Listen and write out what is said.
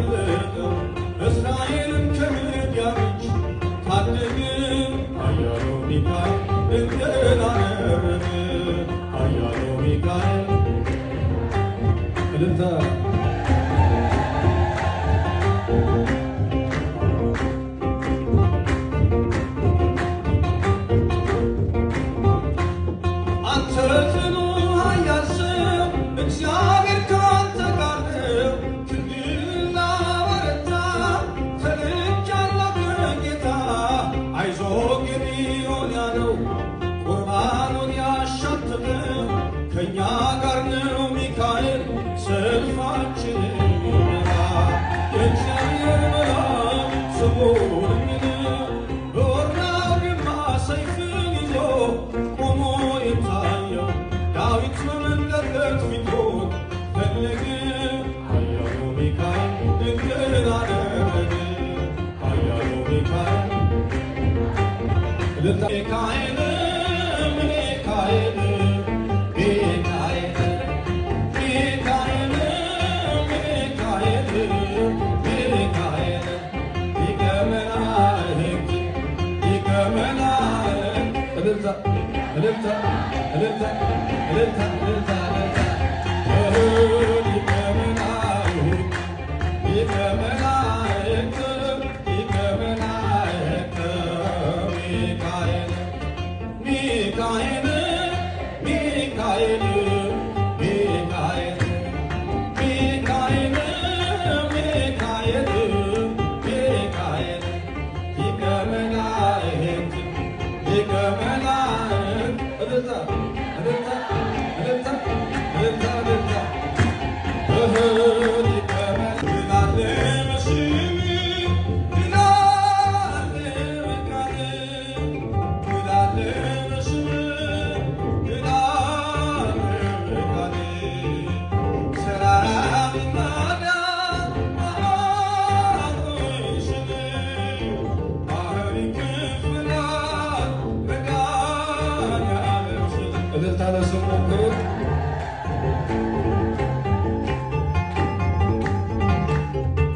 አመለጠው እስራኤልን ከምድያም እጅ ታደገ ኃያሉ ሚካኤል ድንቅን አደረገ ኃያሉ ሚካኤል እልልታ ከኛ ጋር ነው ሚካኤል ሰልፋችንን ይመራ የእግዚአብሔር መልአክ ስሙን በወርናው ድማ ሰይፍን ይዞ ቆሞ የታየው ዳዊት በመንገድ ፊቱን ፈለገ ኃያሉ ሚካኤል ድንቅን አደረገ ኃያሉ ሚካኤል ሚካኤል Amen.